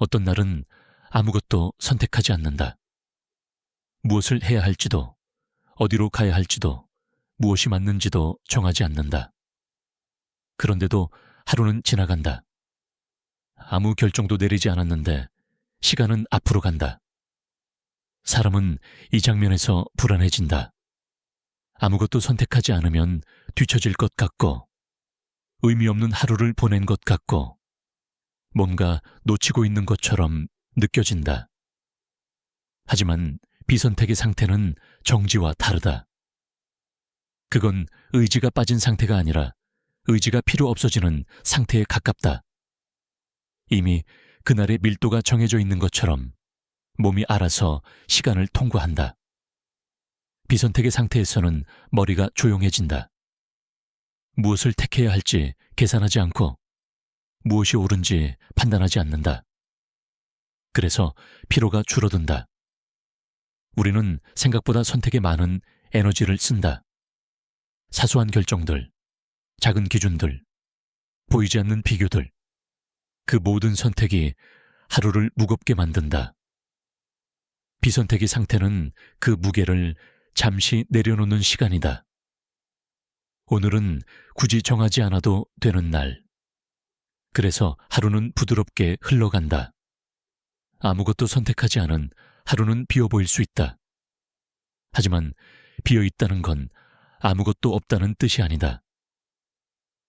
어떤 날은 아무것도 선택하지 않는다. 무엇을 해야 할지도, 어디로 가야 할지도, 무엇이 맞는지도 정하지 않는다. 그런데도 하루는 지나간다. 아무 결정도 내리지 않았는데 시간은 앞으로 간다. 사람은 이 장면에서 불안해진다. 아무것도 선택하지 않으면 뒤처질 것 같고, 의미 없는 하루를 보낸 것 같고, 뭔가 놓치고 있는 것처럼 느껴진다. 하지만 비선택의 상태는 정지와 다르다. 그건 의지가 빠진 상태가 아니라 의지가 필요 없어지는 상태에 가깝다. 이미 그날의 밀도가 정해져 있는 것처럼 몸이 알아서 시간을 통과한다. 비선택의 상태에서는 머리가 조용해진다. 무엇을 택해야 할지 계산하지 않고 무엇이 옳은지 판단하지 않는다. 그래서 피로가 줄어든다. 우리는 생각보다 선택에 많은 에너지를 쓴다. 사소한 결정들, 작은 기준들, 보이지 않는 비교들, 그 모든 선택이 하루를 무겁게 만든다. 비선택의 상태는 그 무게를 잠시 내려놓는 시간이다. 오늘은 굳이 정하지 않아도 되는 날. 그래서 하루는 부드럽게 흘러간다. 아무것도 선택하지 않은 하루는 비어 보일 수 있다. 하지만 비어 있다는 건 아무것도 없다는 뜻이 아니다.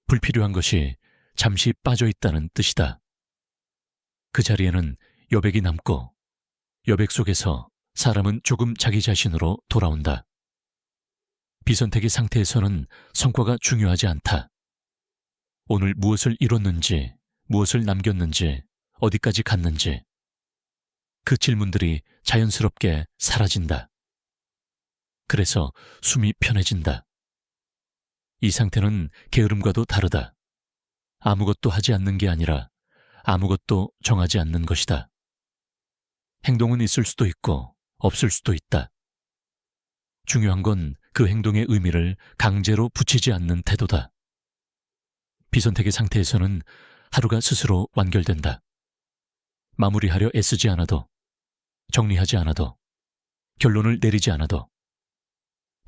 불필요한 것이 잠시 빠져 있다는 뜻이다. 그 자리에는 여백이 남고 여백 속에서 사람은 조금 자기 자신으로 돌아온다. 비선택의 상태에서는 성과가 중요하지 않다. 오늘 무엇을 이뤘는지, 무엇을 남겼는지, 어디까지 갔는지, 그 질문들이 자연스럽게 사라진다. 그래서 숨이 편해진다. 이 상태는 게으름과도 다르다. 아무것도 하지 않는 게 아니라 아무것도 정하지 않는 것이다. 행동은 있을 수도 있고 없을 수도 있다. 중요한 건 그 행동의 의미를 강제로 붙이지 않는 태도다. 비선택의 상태에서는 하루가 스스로 완결된다. 마무리하려 애쓰지 않아도, 정리하지 않아도, 결론을 내리지 않아도,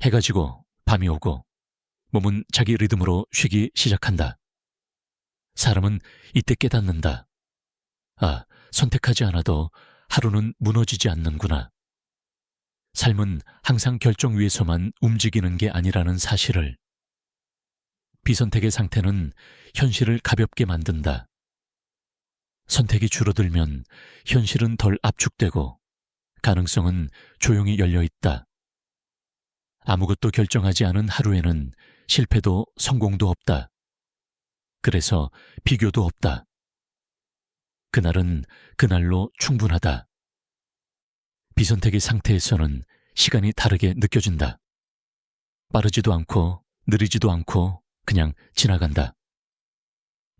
해가 지고 밤이 오고 몸은 자기 리듬으로 쉬기 시작한다. 사람은 이때 깨닫는다. 아, 선택하지 않아도 하루는 무너지지 않는구나. 삶은 항상 결정 위에서만 움직이는 게 아니라는 사실을. 비선택의 상태는 현실을 가볍게 만든다. 선택이 줄어들면 현실은 덜 압축되고 가능성은 조용히 열려 있다. 아무것도 결정하지 않은 하루에는 실패도 성공도 없다. 그래서 비교도 없다. 그날은 그날로 충분하다. 비선택의 상태에서는 시간이 다르게 느껴진다. 빠르지도 않고 느리지도 않고 그냥 지나간다.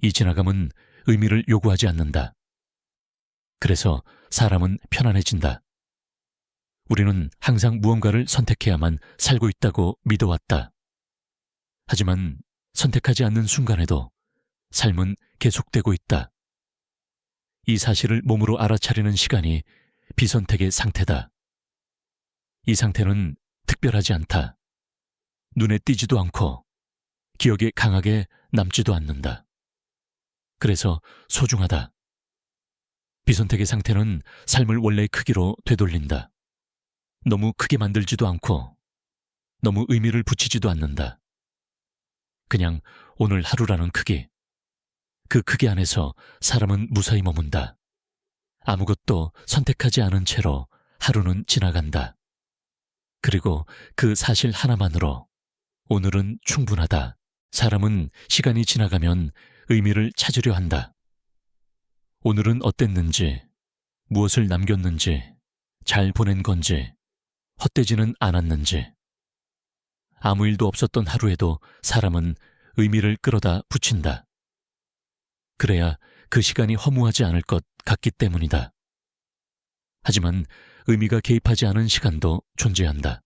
이 지나감은 의미를 요구하지 않는다. 그래서 사람은 편안해진다. 우리는 항상 무언가를 선택해야만 살고 있다고 믿어왔다. 하지만 선택하지 않는 순간에도 삶은 계속되고 있다. 이 사실을 몸으로 알아차리는 시간이 비선택의 상태다. 이 상태는 특별하지 않다. 눈에 띄지도 않고 기억에 강하게 남지도 않는다. 그래서 소중하다. 비선택의 상태는 삶을 원래의 크기로 되돌린다. 너무 크게 만들지도 않고 너무 의미를 붙이지도 않는다. 그냥 오늘 하루라는 크기. 그 크기 안에서 사람은 무사히 머문다. 아무것도 선택하지 않은 채로 하루는 지나간다. 그리고 그 사실 하나만으로 오늘은 충분하다. 사람은 시간이 지나가면 의미를 찾으려 한다. 오늘은 어땠는지, 무엇을 남겼는지, 잘 보낸 건지, 헛되지는 않았는지. 아무 일도 없었던 하루에도 사람은 의미를 끌어다 붙인다. 그래야 그 시간이 허무하지 않을 것 같기 때문이다. 하지만 의미가 개입하지 않은 시간도 존재한다.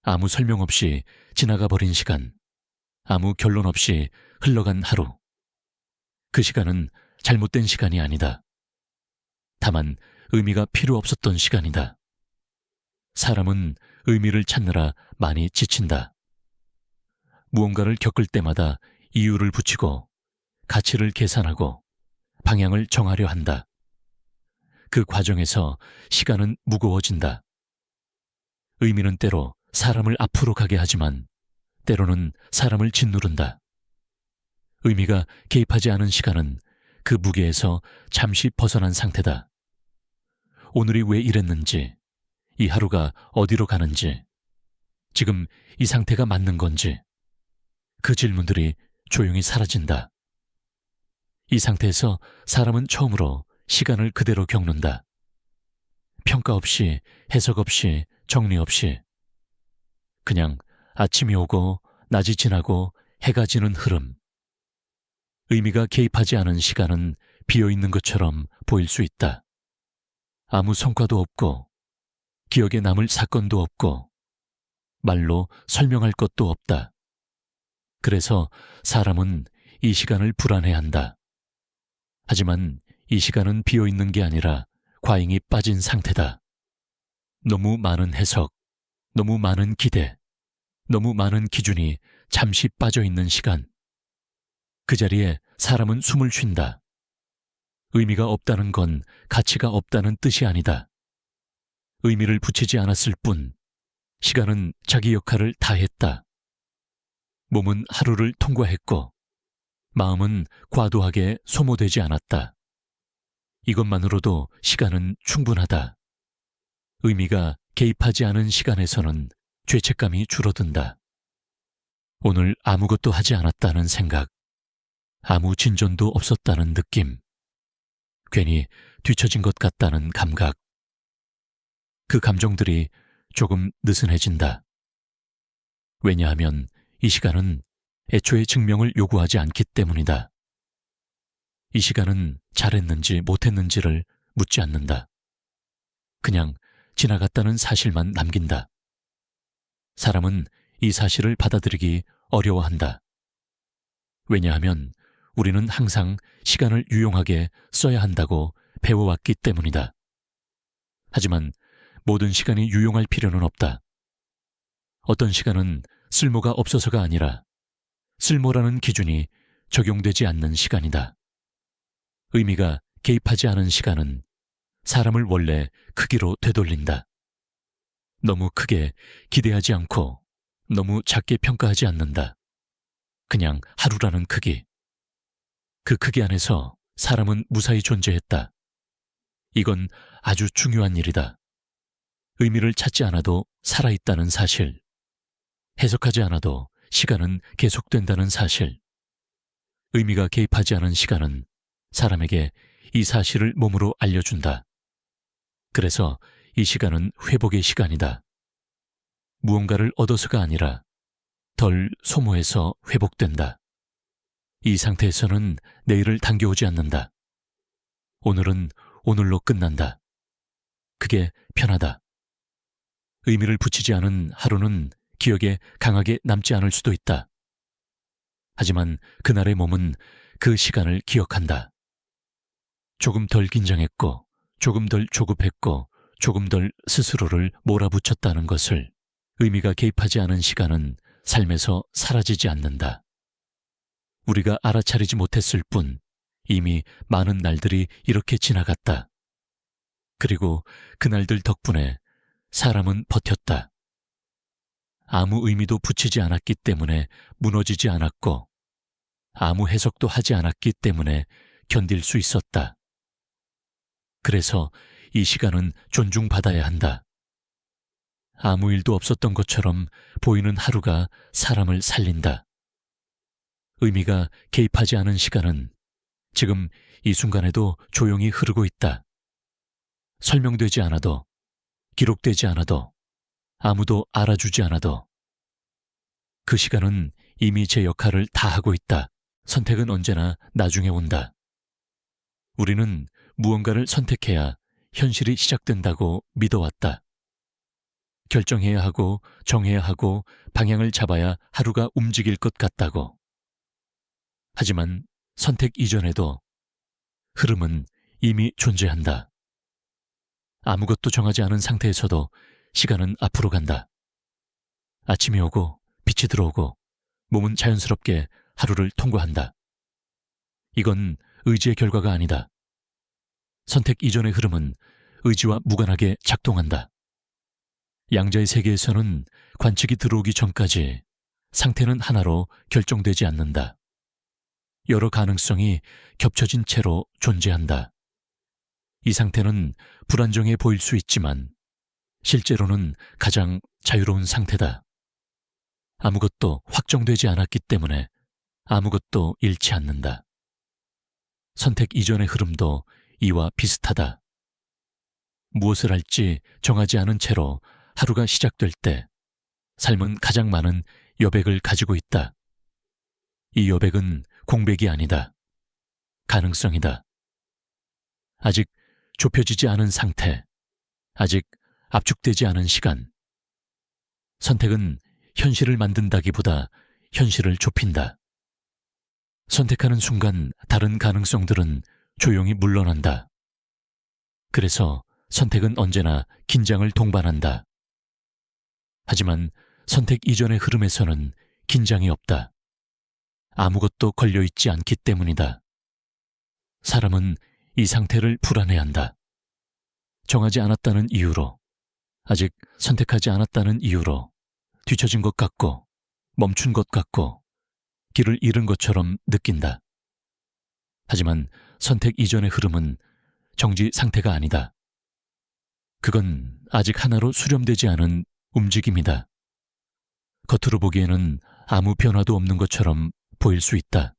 아무 설명 없이 지나가 버린 시간, 아무 결론 없이 흘러간 하루. 그 시간은 잘못된 시간이 아니다. 다만 의미가 필요 없었던 시간이다. 사람은 의미를 찾느라 많이 지친다. 무언가를 겪을 때마다 이유를 붙이고 가치를 계산하고 방향을 정하려 한다. 그 과정에서 시간은 무거워진다. 의미는 때로 사람을 앞으로 가게 하지만 때로는 사람을 짓누른다. 의미가 개입하지 않은 시간은 그 무게에서 잠시 벗어난 상태다. 오늘이 왜 이랬는지, 이 하루가 어디로 가는지, 지금 이 상태가 맞는 건지, 그 질문들이 조용히 사라진다. 이 상태에서 사람은 처음으로 시간을 그대로 겪는다. 평가 없이, 해석 없이, 정리 없이. 그냥 아침이 오고 낮이 지나고 해가 지는 흐름. 의미가 개입하지 않은 시간은 비어있는 것처럼 보일 수 있다. 아무 성과도 없고 기억에 남을 사건도 없고 말로 설명할 것도 없다. 그래서 사람은 이 시간을 불안해한다. 하지만 이 시간은 비어있는 게 아니라 과잉이 빠진 상태다. 너무 많은 해석, 너무 많은 기대, 너무 많은 기준이 잠시 빠져있는 시간. 그 자리에 사람은 숨을 쉰다. 의미가 없다는 건 가치가 없다는 뜻이 아니다. 의미를 붙이지 않았을 뿐 시간은 자기 역할을 다 했다. 몸은 하루를 통과했고 마음은 과도하게 소모되지 않았다. 이것만으로도 시간은 충분하다. 의미가 개입하지 않은 시간에서는 죄책감이 줄어든다. 오늘 아무것도 하지 않았다는 생각, 아무 진전도 없었다는 느낌, 괜히 뒤처진 것 같다는 감각. 그 감정들이 조금 느슨해진다. 왜냐하면 이 시간은 애초에 증명을 요구하지 않기 때문이다. 이 시간은 잘했는지 못했는지를 묻지 않는다. 그냥 지나갔다는 사실만 남긴다. 사람은 이 사실을 받아들이기 어려워한다. 왜냐하면 우리는 항상 시간을 유용하게 써야 한다고 배워왔기 때문이다. 하지만 모든 시간이 유용할 필요는 없다. 어떤 시간은 쓸모가 없어서가 아니라 쓸모라는 기준이 적용되지 않는 시간이다. 의미가 개입하지 않은 시간은 사람을 원래 크기로 되돌린다. 너무 크게 기대하지 않고 너무 작게 평가하지 않는다. 그냥 하루라는 크기. 그 크기 안에서 사람은 무사히 존재했다. 이건 아주 중요한 일이다. 의미를 찾지 않아도 살아있다는 사실. 해석하지 않아도 시간은 계속된다는 사실. 의미가 개입하지 않은 시간은 사람에게 이 사실을 몸으로 알려준다. 그래서 이 시간은 회복의 시간이다. 무언가를 얻어서가 아니라 덜 소모해서 회복된다. 이 상태에서는 내일을 당겨오지 않는다. 오늘은 오늘로 끝난다. 그게 편하다. 의미를 붙이지 않은 하루는 기억에 강하게 남지 않을 수도 있다. 하지만 그날의 몸은 그 시간을 기억한다. 조금 덜 긴장했고, 조금 덜 조급했고, 조금 덜 스스로를 몰아붙였다는 것을. 의미가 개입하지 않은 시간은 삶에서 사라지지 않는다. 우리가 알아차리지 못했을 뿐 이미 많은 날들이 이렇게 지나갔다. 그리고 그날들 덕분에 사람은 버텼다. 아무 의미도 붙이지 않았기 때문에 무너지지 않았고 아무 해석도 하지 않았기 때문에 견딜 수 있었다. 그래서 이 시간은 존중받아야 한다. 아무 일도 없었던 것처럼 보이는 하루가 사람을 살린다. 의미가 개입하지 않은 시간은 지금 이 순간에도 조용히 흐르고 있다. 설명되지 않아도, 기록되지 않아도, 아무도 알아주지 않아도 그 시간은 이미 제 역할을 다 하고 있다. 선택은 언제나 나중에 온다. 우리는 무언가를 선택해야 현실이 시작된다고 믿어왔다. 결정해야 하고 정해야 하고 방향을 잡아야 하루가 움직일 것 같다고. 하지만 선택 이전에도 흐름은 이미 존재한다. 아무것도 정하지 않은 상태에서도 시간은 앞으로 간다. 아침이 오고 빛이 들어오고 몸은 자연스럽게 하루를 통과한다. 이건 의지의 결과가 아니다. 선택 이전의 흐름은 의지와 무관하게 작동한다. 양자의 세계에서는 관측이 들어오기 전까지 상태는 하나로 결정되지 않는다. 여러 가능성이 겹쳐진 채로 존재한다. 이 상태는 불안정해 보일 수 있지만 실제로는 가장 자유로운 상태다. 아무것도 확정되지 않았기 때문에 아무것도 잃지 않는다. 선택 이전의 흐름도 이와 비슷하다. 무엇을 할지 정하지 않은 채로 하루가 시작될 때 삶은 가장 많은 여백을 가지고 있다. 이 여백은 공백이 아니다. 가능성이다. 아직 좁혀지지 않은 상태, 아직 압축되지 않은 시간. 선택은 현실을 만든다기보다 현실을 좁힌다. 선택하는 순간 다른 가능성들은 조용히 물러난다. 그래서 선택은 언제나 긴장을 동반한다. 하지만 선택 이전의 흐름에서는 긴장이 없다. 아무것도 걸려있지 않기 때문이다. 사람은 이 상태를 불안해한다. 정하지 않았다는 이유로, 아직 선택하지 않았다는 이유로 뒤처진 것 같고 멈춘 것 같고 길을 잃은 것처럼 느낀다. 하지만 선택 이전의 흐름은 정지 상태가 아니다. 그건 아직 하나로 수렴되지 않은 움직임이다. 겉으로 보기에는 아무 변화도 없는 것처럼 보일 수 있다.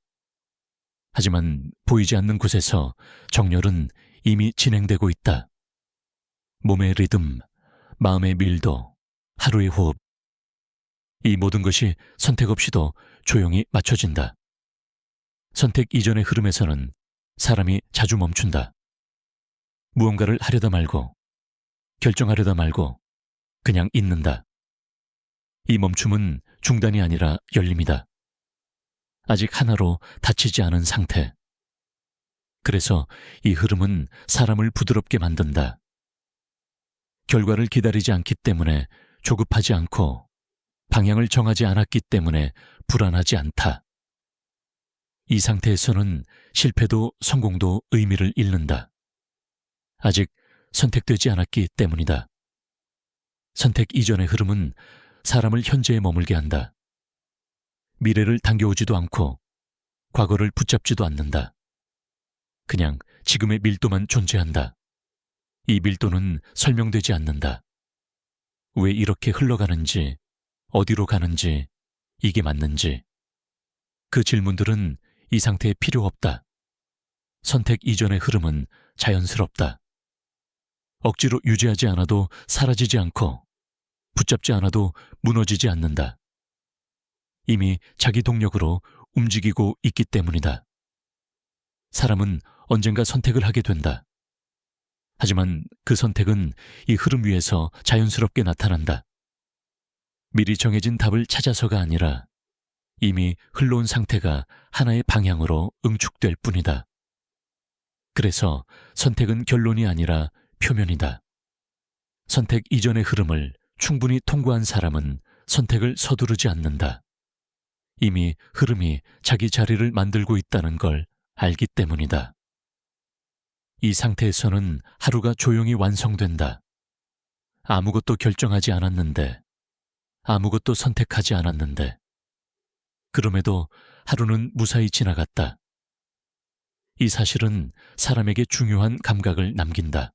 하지만 보이지 않는 곳에서 정렬은 이미 진행되고 있다. 몸의 리듬, 마음의 밀도, 하루의 호흡. 이 모든 것이 선택 없이도 조용히 맞춰진다. 선택 이전의 흐름에서는 사람이 자주 멈춘다. 무언가를 하려다 말고, 결정하려다 말고, 그냥 있는다. 이 멈춤은 중단이 아니라 열림이다. 아직 하나로 닫히지 않은 상태. 그래서 이 흐름은 사람을 부드럽게 만든다. 결과를 기다리지 않기 때문에 조급하지 않고 방향을 정하지 않았기 때문에 불안하지 않다. 이 상태에서는 실패도 성공도 의미를 잃는다. 아직 선택되지 않았기 때문이다. 선택 이전의 흐름은 사람을 현재에 머물게 한다. 미래를 당겨오지도 않고 과거를 붙잡지도 않는다. 그냥 지금의 밀도만 존재한다. 이 밀도는 설명되지 않는다. 왜 이렇게 흘러가는지, 어디로 가는지, 이게 맞는지. 그 질문들은 이 상태에 필요 없다. 선택 이전의 흐름은 자연스럽다. 억지로 유지하지 않아도 사라지지 않고 붙잡지 않아도 무너지지 않는다. 이미 자기 동력으로 움직이고 있기 때문이다. 사람은 언젠가 선택을 하게 된다. 하지만 그 선택은 이 흐름 위에서 자연스럽게 나타난다. 미리 정해진 답을 찾아서가 아니라 이미 흘러온 상태가 하나의 방향으로 응축될 뿐이다. 그래서 선택은 결론이 아니라 표면이다. 선택 이전의 흐름을 충분히 통과한 사람은 선택을 서두르지 않는다. 이미 흐름이 자기 자리를 만들고 있다는 걸 알기 때문이다. 이 상태에서는 하루가 조용히 완성된다. 아무것도 결정하지 않았는데, 아무것도 선택하지 않았는데, 그럼에도 하루는 무사히 지나갔다. 이 사실은 사람에게 중요한 감각을 남긴다.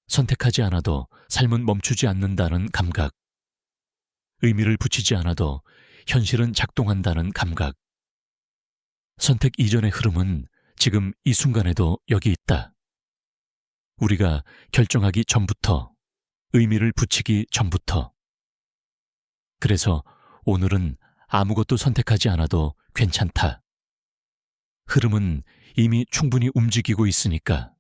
선택하지 않아도 삶은 멈추지 않는다는 감각. 의미를 붙이지 않아도 현실은 작동한다는 감각. 선택 이전의 흐름은 지금 이 순간에도 여기 있다. 우리가 결정하기 전부터, 의미를 붙이기 전부터. 그래서 오늘은 아무것도 선택하지 않아도 괜찮다. 흐름은 이미 충분히 움직이고 있으니까